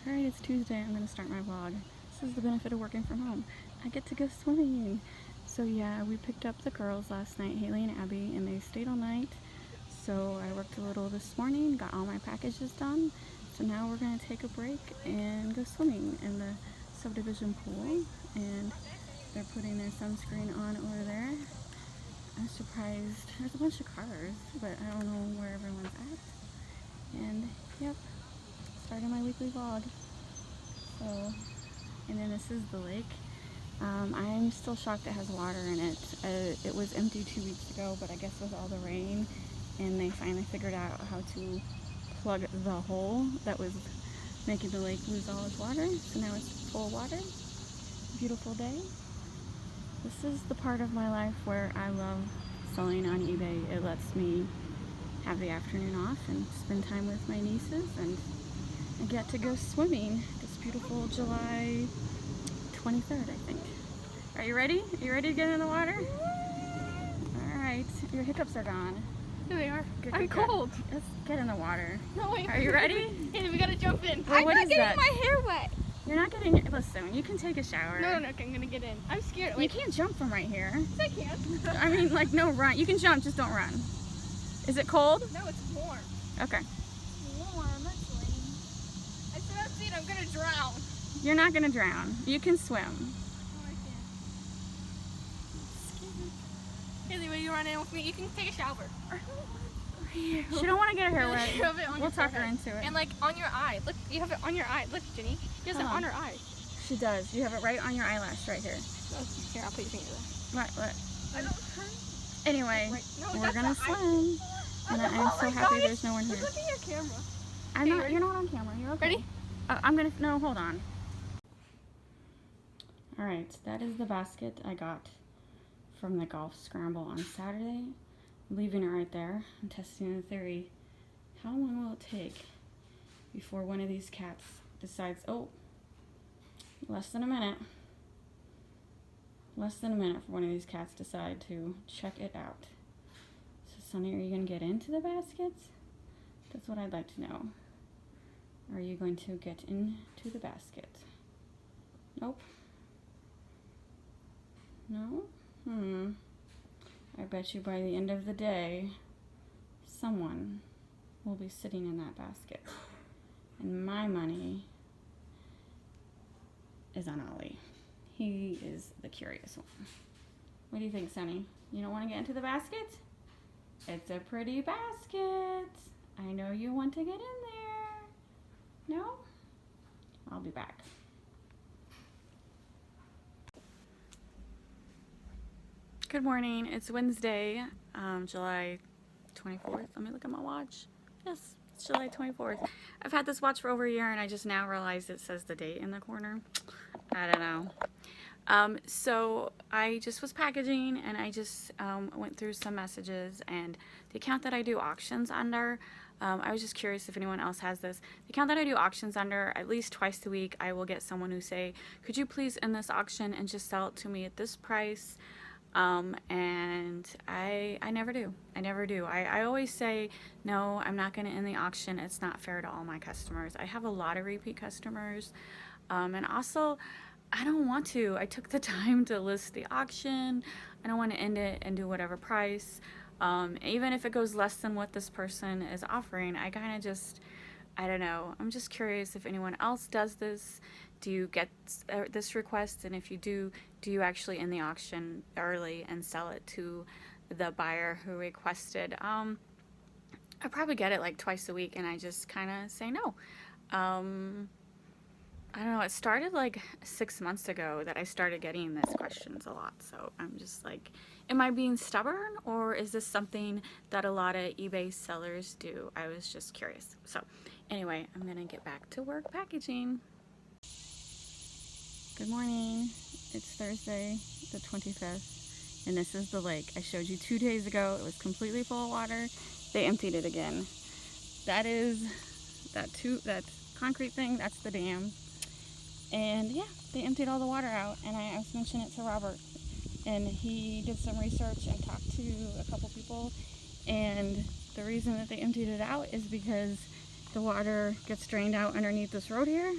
Alright, it's Tuesday. I'm going to start my vlog. This is the benefit of working from home. I get to go swimming. So yeah, we picked up the girls last night, Haley and Abby, and they stayed all night. So I worked a little this morning, got all my packages done. So now we're going to take a break and go swimming in the subdivision pool. And they're putting their sunscreen on over there. I'm surprised. There's a bunch of cars, but I don't know where everyone's at. And yep, starting my weekly vlog. So, and then this is the lake. I'm still shocked it has water in it. It was empty 2 weeks ago, but I guess with all the rain, and they finally figured out how to plug the hole that was making the lake lose all its water. So now it's full of water. Beautiful day. This is the part of my life where I love selling on eBay. It lets me have the afternoon off and spend time with my nieces, and I get to go swimming this beautiful July 23rd, I think. Are you ready? Are you ready to get in the water? Alright, your hiccups are gone. Here they are. Good, I'm good. cold. Let's get in the water. No, wait. Are you ready? Hey, we gotta jump in. Well, I'm what not is getting that? my hair wet. You're not getting, listen, you can take a shower. No, I'm gonna get in. I'm scared. You Wait. can't jump from right here. Yes, I can. I mean, like, no run. You can jump, just don't run. Is it cold? No, it's warm. Okay. Warm, that's lame. I said I'm scared, I'm gonna drown. You're not gonna drown. You can swim. Oh, I can. Haley, will you run in with me? You can take a shower. She don't want to get her hair wet. You have it on We'll your talk her forehead. into it. And like on your eye. Look, you have it on your eye. Look, Jenny. She has it on her eye. She does. You have it right on your eyelash right here. Oh, here, I'll put your finger there. What? I don't hurt. Anyway, Right. No, we're that's gonna not- swim. And I'm Oh so my happy God, there's no one here. Look at your camera. I'm Okay, not, ready? you're not on camera. You're okay. Ready? I'm gonna, no, hold on. Alright, that is the basket I got from the golf scramble on Saturday. I'm leaving it right there. I'm testing the theory. How long will it take before one of these cats decides, oh, less than a minute. Less than a minute for one of these cats decide to check it out. So Sonny, are you going to get into the baskets? That's what I'd like to know. Are you going to get into the basket? Nope. No? I bet you by the end of the day, someone will be sitting in that basket. And my money is on Ollie. He is the curious one. What do you think, Sonny? You don't want to get into the basket? It's a pretty basket. I know you want to get in there. No? I'll be back. Good morning. It's Wednesday, July 24th. Let me look at my watch. Yes, it's July 24th. I've had this watch for over a year, and I just now realized it says the date in the corner. I don't know. So I just was packaging, and I just went through some messages, and the account that I do auctions under, I was just curious if anyone else has this. The account that I do auctions under, at least twice a week, I will get someone who say, could you please end this auction and just sell it to me at this price? And I never do. I always say, no, I'm not going to end the auction. It's not fair to all my customers. I have a lot of repeat customers. And also, I don't want to. I took the time to list the auction. I don't want to end it and do whatever price. Even if it goes less than what this person is offering, I kind of just, I don't know. I'm just curious if anyone else does this. Do you get this request? And if you do you actually end the auction early and sell it to the buyer who requested? I probably get it like twice a week, and I just kind of say no. I don't know, it started like 6 months ago that I started getting these questions a lot. So I'm just like, am I being stubborn, or is this something that a lot of eBay sellers do? I was just curious. So anyway, I'm gonna get back to work packaging. Good morning. It's Thursday the 25th, and this is the lake. I showed you 2 days ago. It was completely full of water. They emptied it again. That is that concrete thing, that's the dam. And yeah, they emptied all the water out, and I was mentioning it to Robert, and he did some research and talked to a couple people, and the reason that they emptied it out is because the water gets drained out underneath this road here.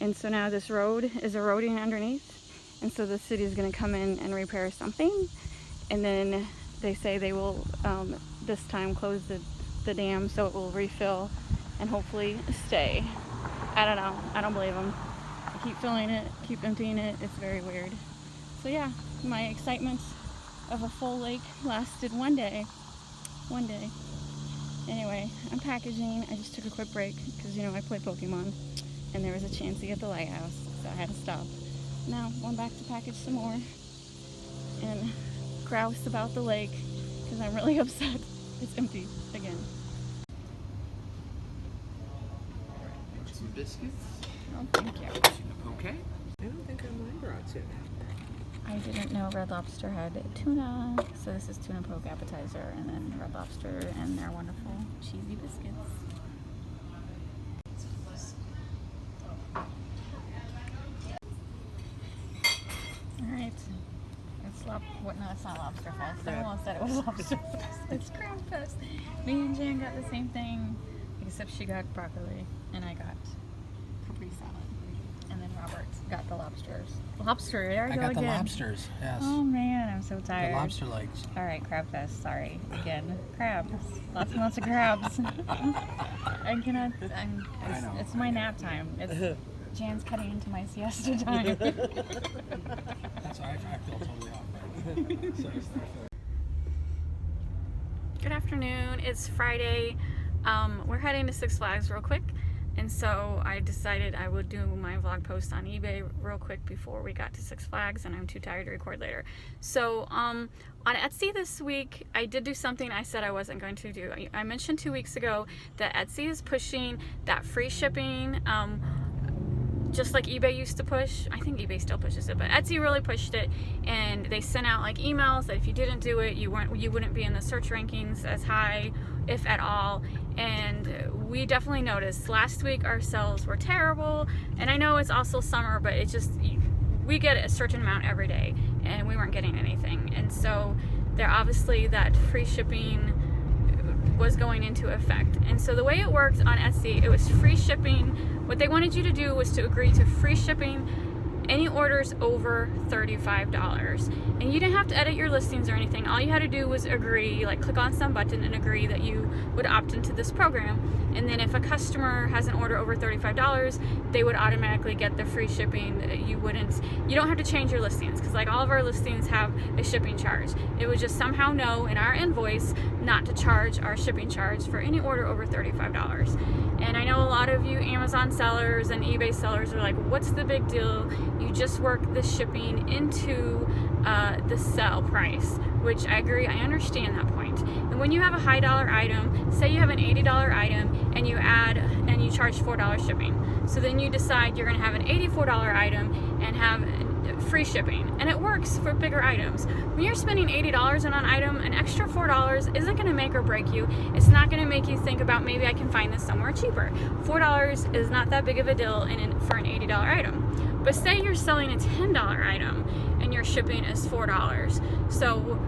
And so now this road is eroding underneath. And so the city is going to come in and repair something. And then they say they will this time close the dam so it will refill and hopefully stay. I don't know. I don't believe them. I keep filling it, keep emptying it. It's very weird. So yeah, my excitement of a full lake lasted one day. One day. Anyway, I'm packaging. I just took a quick break because, you know, I play Pokemon and there was a chance at the lighthouse, so I had to stop. Now, going back to package some more and grouse about the lake because I'm really upset it's empty again. Want some biscuits? Oh, thank you. Tuna poke? I don't think I mine brought tuna. I didn't know Red Lobster had tuna, so this is tuna poke appetizer, and then Red Lobster and their wonderful cheesy biscuits. Alright, it's no, it's not Lobster Fest. I almost said it was Lobster Fest. It's Crab Fest. Me and Jan got the same thing, except she got broccoli, and I got Capri salad. And then Robert got the lobsters. Lobster, there I go got again. the lobsters, yes. Oh man, I'm so tired. The lobster legs. Alright, Crab Fest, sorry. Again. Crabs. Lots and lots of crabs. I cannot, I know. it's my nap time. It's Jan's cutting into my siesta time. That's why I feel totally off. So, Good afternoon, it's Friday. We're heading to Six Flags real quick. And so I decided I would do my vlog post on eBay real quick before we got to Six Flags, and I'm too tired to record later. So on Etsy this week, I did do something I said I wasn't going to do. I mentioned 2 weeks ago that Etsy is pushing that free shipping, just like eBay used to push. I think eBay still pushes it, but Etsy really pushed it, and they sent out like emails that if you didn't do it, you wouldn't be in the search rankings as high, if at all. And we definitely noticed last week our sales were terrible, and I know it's also summer, but it just, we get a certain amount every day and we weren't getting anything. And so there obviously that free shipping was going into effect. And so the way it worked on Etsy, it was free shipping. What they wanted you to do was to agree to free shipping any orders over $35. And you didn't have to edit your listings or anything. All you had to do was agree, like click on some button and agree that you would opt into this program. And then if a customer has an order over $35, they would automatically get the free shipping. You don't have to change your listings, because like all of our listings have a shipping charge. It would just somehow know in our invoice not to charge our shipping charge for any order over $35. And I know a lot of you Amazon sellers and eBay sellers are like, what's the big deal? You just work the shipping into the sell price, which I agree, I understand that point. And when you have a high dollar item, say you have an $80 item and you charge $4 shipping. So then you decide you're gonna have an $84 item and have free shipping. And it works for bigger items. When you're spending $80 on an item, an extra $4 isn't gonna make or break you. It's not gonna make you think about maybe I can find this somewhere cheaper. $4 is not that big of a deal for an $80 item. But say you're selling a $10 item and your shipping is $4. So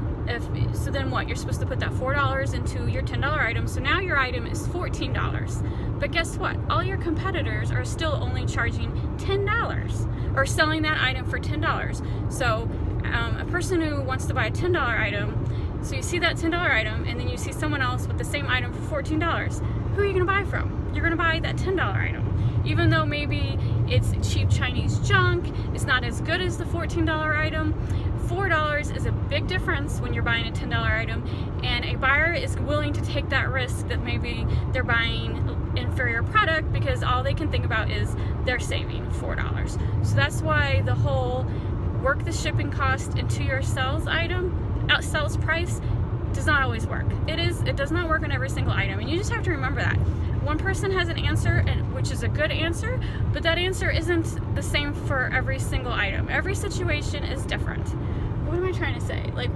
then what? You're supposed to put that $4 into your $10 item. So now your item is $14. But guess what? All your competitors are still only charging $10 or selling that item for $10. So a person who wants to buy a $10 item, so you see that $10 item and then you see someone else with the same item for $14. Who are you going to buy from? You're going to buy that $10 item. Even though maybe it's cheap Chinese junk, it's not as good as the $14 item. $4 is a big difference when you're buying a $10 item, and a buyer is willing to take that risk that maybe they're buying inferior product because all they can think about is they're saving $4. So that's why the whole work the shipping cost into your sales price does not always work. It does not work on every single item, and you just have to remember that. One person has an answer, which is a good answer, but that answer isn't the same for every single item. Every situation is different. What am I trying to say? Like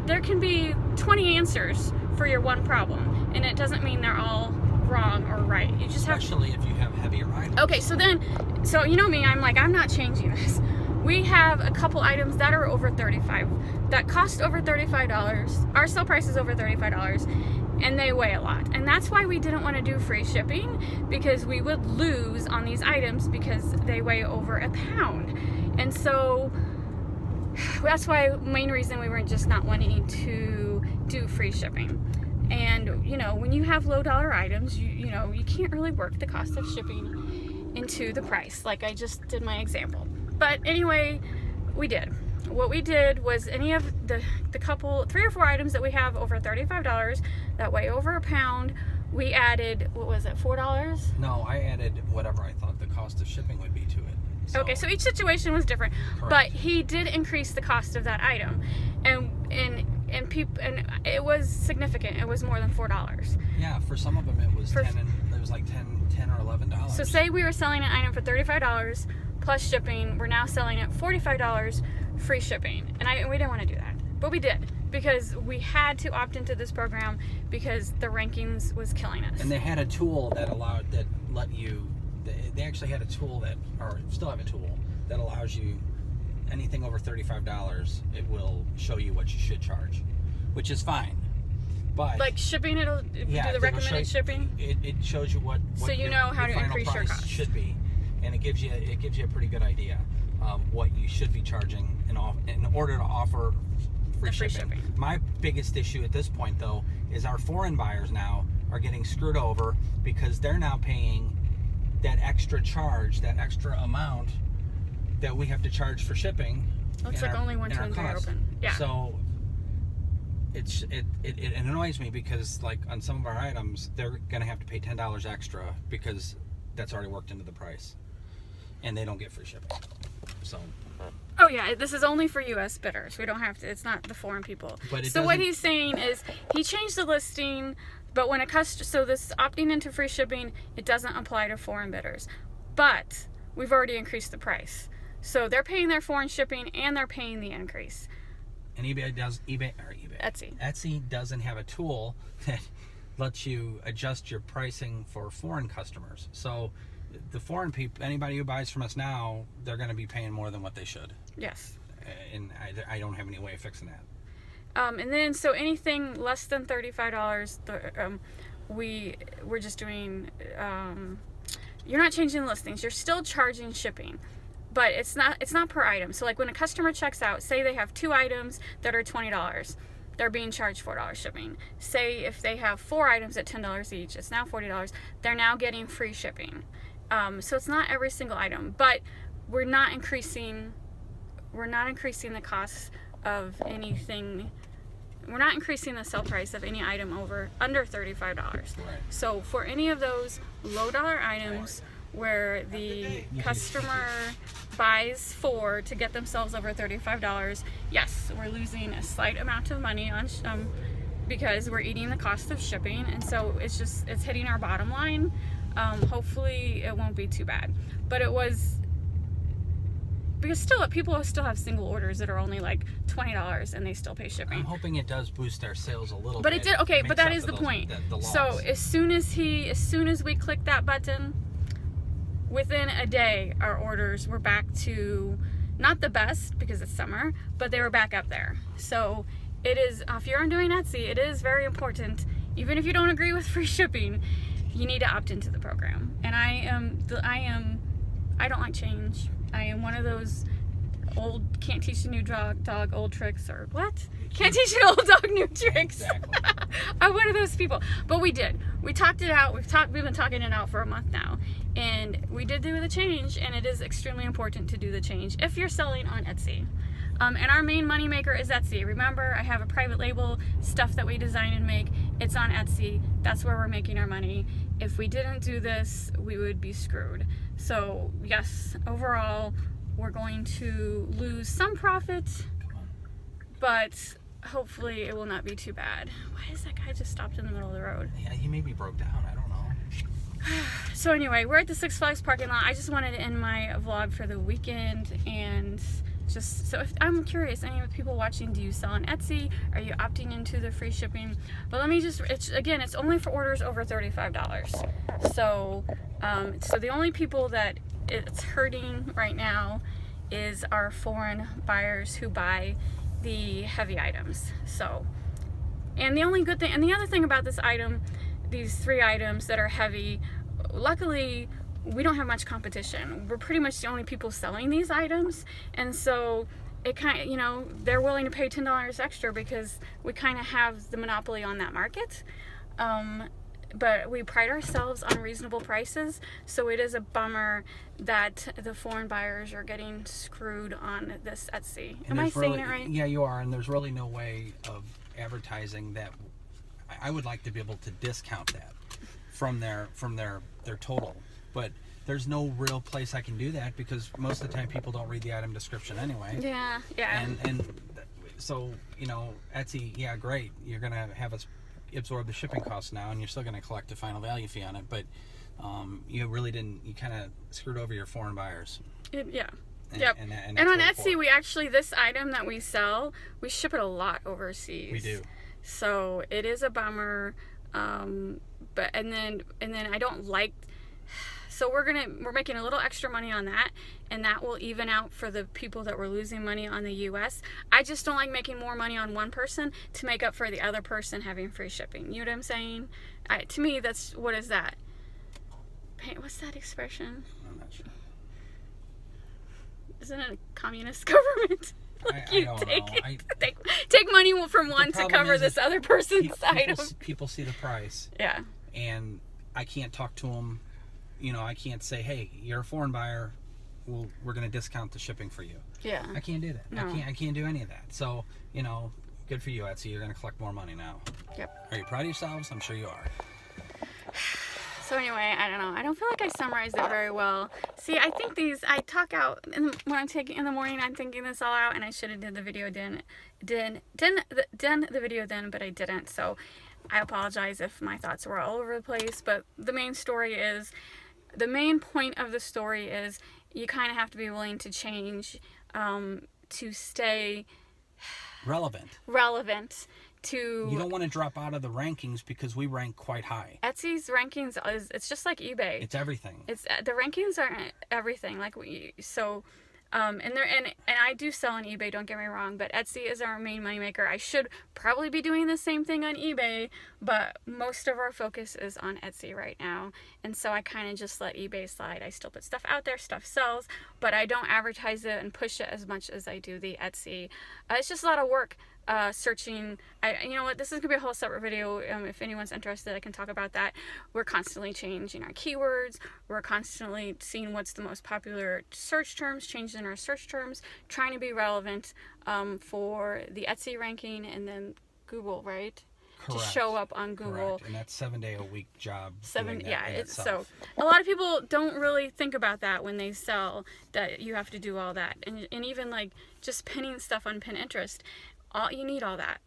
there can be 20 answers for your one problem, and it doesn't mean they're all wrong or right. You just have to... Especially if you have heavier items. Okay, so you know me, I'm like, I'm not changing this. We have a couple items that are over $35, that cost over $35. Our sale price is over $35. and they weigh a lot. And that's why we didn't want to do free shipping, because we would lose on these items because they weigh over a pound. And so that's why, main reason we were just not wanting to do free shipping. And you know, when you have low dollar items, you know, you can't really work the cost of shipping into the price, like I just did my example. But anyway, we did. What we did was any of the couple, 3 or 4 items that we have over $35 that weigh over a pound, we added, what was it, $4? No, I added whatever I thought the cost of shipping would be to it. Okay, so each situation was different. Correct. But he did increase the cost of that item, and it was significant. It was more than $4. Yeah, for some of them it was $10 or $11. So say we were selling an item for $35 plus shipping, we're now selling it $45 free shipping, and we didn't want to do that, but we did, because we had to opt into this program because the rankings was killing us. And they had a tool they actually had a tool or still have a tool that allows you anything over $35, it will show you what you should charge, which is fine. But like shipping, it'll do the recommended shipping. It shows you what so you know how to increase your cost should be, and it gives you a pretty good idea what you should be charging in order to offer free shipping. My biggest issue at this point, though, is our foreign buyers now are getting screwed over because they're now paying that extra charge, that extra amount that we have to charge for shipping. Looks like only 1, 2, and 3 are open. Yeah. So it annoys me because, like, on some of our items, they're going to have to pay $10 extra because that's already worked into the price, and they don't get free shipping. So. Oh yeah, this is only for U.S. bidders. We don't have to. It's not the foreign people. So what he's saying is he changed the listing, but when so this opting into free shipping, it doesn't apply to foreign bidders. But we've already increased the price, so they're paying their foreign shipping and they're paying the increase. And Etsy doesn't have a tool that lets you adjust your pricing for foreign customers. So the foreign people, anybody who buys from us now, they're going to be paying more than what they should. Yes. And I don't have any way of fixing that. And then, so anything less than $35, we're just doing, you're not changing the listings. You're still charging shipping, but it's not per item. So like when a customer checks out, say they have 2 items that are $20, they're being charged $4 shipping. Say if they have 4 items at $10 each, it's now $40. They're now getting free shipping. So it's not every single item, but we're not increasing the cost of anything. We're not increasing the sell price of any item under $35. Right. So for any of those low dollar items where the customer buys 4 to get themselves over $35, yes, we're losing a slight amount of money on because we're eating the cost of shipping, and so it's hitting our bottom line. Hopefully it won't be too bad, but it was, because people still have single orders that are only like $20 and they still pay shipping. I'm hoping it does boost our sales a little bit. But it did, okay, but that is the point. So as soon as we click that button, within a day our orders were back to, not the best because it's summer, but they were back up there. So it is, if you're doing Etsy, it is very important, even if you don't agree with free shipping, you need to opt into the program. And I don't like change. I am one of those old, can't teach a new dog old tricks, or what? Can't teach an old dog new tricks. Exactly. I'm one of those people. But we did. We talked it out. We've been talking it out for a month now. And we did do the change, and it is extremely important to do the change if you're selling on Etsy. And our main money maker is Etsy. Remember, I have a private label, stuff that we design and make. It's on Etsy. That's where we're making our money. If we didn't do this, we would be screwed. So yes, overall, we're going to lose some profit, but hopefully it will not be too bad. Why is that guy just stopped in the middle of the road? Yeah, he maybe broke down. I don't know. So anyway, we're at the Six Flags parking lot. I just wanted to end my vlog for the weekend, and just, so if, I'm curious, any of the people watching, do you sell on Etsy? Are you opting into the free shipping? But let me just, it's only for orders over $35. So, so the only people that it's hurting right now is our foreign buyers who buy the heavy items. So And the only good thing, and the other thing about this item, these 3 items that are heavy, luckily we don't have much competition. We're pretty much the only people selling these items, and so it kind of, you know, they're willing to pay $10 extra because we kind of have the monopoly on that market. But we pride ourselves on reasonable prices, so it is a bummer that the foreign buyers are getting screwed on this Etsy. Am I saying it right? Yeah, you are, and there's really no way of advertising that. I would like to be able to discount that from their total, but there's no real place I can do that because most of the time people don't read the item description anyway. Yeah. And so, you know, Etsy, yeah, great. You're gonna have us absorb the shipping costs now, and you're still gonna collect the final value fee on it, but you really didn't. You kind of screwed over your foreign buyers. Yeah. And, yep. And on Etsy, we actually, this item that we sell, we ship it a lot overseas. We do. So it is a bummer. But and then I don't like. So we're making a little extra money on that, and that will even out for the people that were losing money on the U.S. I just don't like making more money on one person to make up for the other person having free shipping. You know what I'm saying? To me, that's, what is that? What's that expression? I'm not sure. Isn't it a communist government? Like I don't know. Take money from one to cover this other person's item. People see the price. Yeah. And I can't talk to them. You know, I can't say, hey, you're a foreign buyer. We're going to discount the shipping for you. Yeah. I can't do that. No. I can't do any of that. So, you know, good for you, Etsy. You're going to collect more money now. Yep. Are you proud of yourselves? I'm sure you are. So anyway, I don't know. I don't feel like I summarized it very well. See, I think I talk out, and when I'm taking, in the morning, I'm thinking this all out, and I should have did the video done the video then, but I didn't. So I apologize if my thoughts were all over the place, but the main point of the story is you kind of have to be willing to change to stay relevant. You don't want to drop out of the rankings because we rank quite high. Etsy's rankings it's just like eBay. It's everything. It's the rankings are everything. Like and I do sell on eBay, don't get me wrong, but Etsy is our main moneymaker. I should probably be doing the same thing on eBay, but most of our focus is on Etsy right now. And so I kind of just let eBay slide. I still put stuff out there, stuff sells, but I don't advertise it and push it as much as I do the Etsy. It's just a lot of work. Searching. You know what, this is gonna be a whole separate video. If anyone's interested, I can talk about that. We're constantly changing our keywords. We're constantly seeing what's the most popular search terms, changing our search terms, trying to be relevant for the Etsy ranking and then Google, right? Correct. To show up on Google. Correct. And that's 7-day-a-week job. So a lot of people don't really think about that when they sell, that you have to do all that, and even like just pinning stuff on Pinterest. You need all that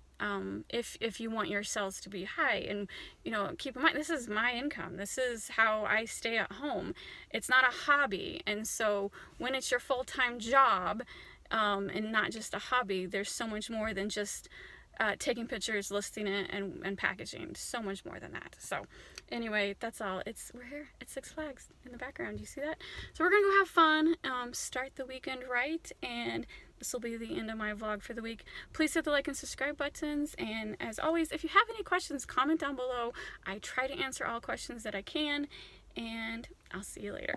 if you want your sales to be high. And you know, keep in mind, this is my income. This is how I stay at home. It's not a hobby, and so when it's your full-time job and not just a hobby, there's so much more than just taking pictures, listing it, and packaging. So much more than that. So anyway, that's all. We're here at Six Flags in the background. Do you see that? So we're gonna go have fun, start the weekend right, and this will be the end of my vlog for the week. Please hit the like and subscribe buttons, and as always, if you have any questions, comment down below. I try to answer all questions that I can, and I'll see you later.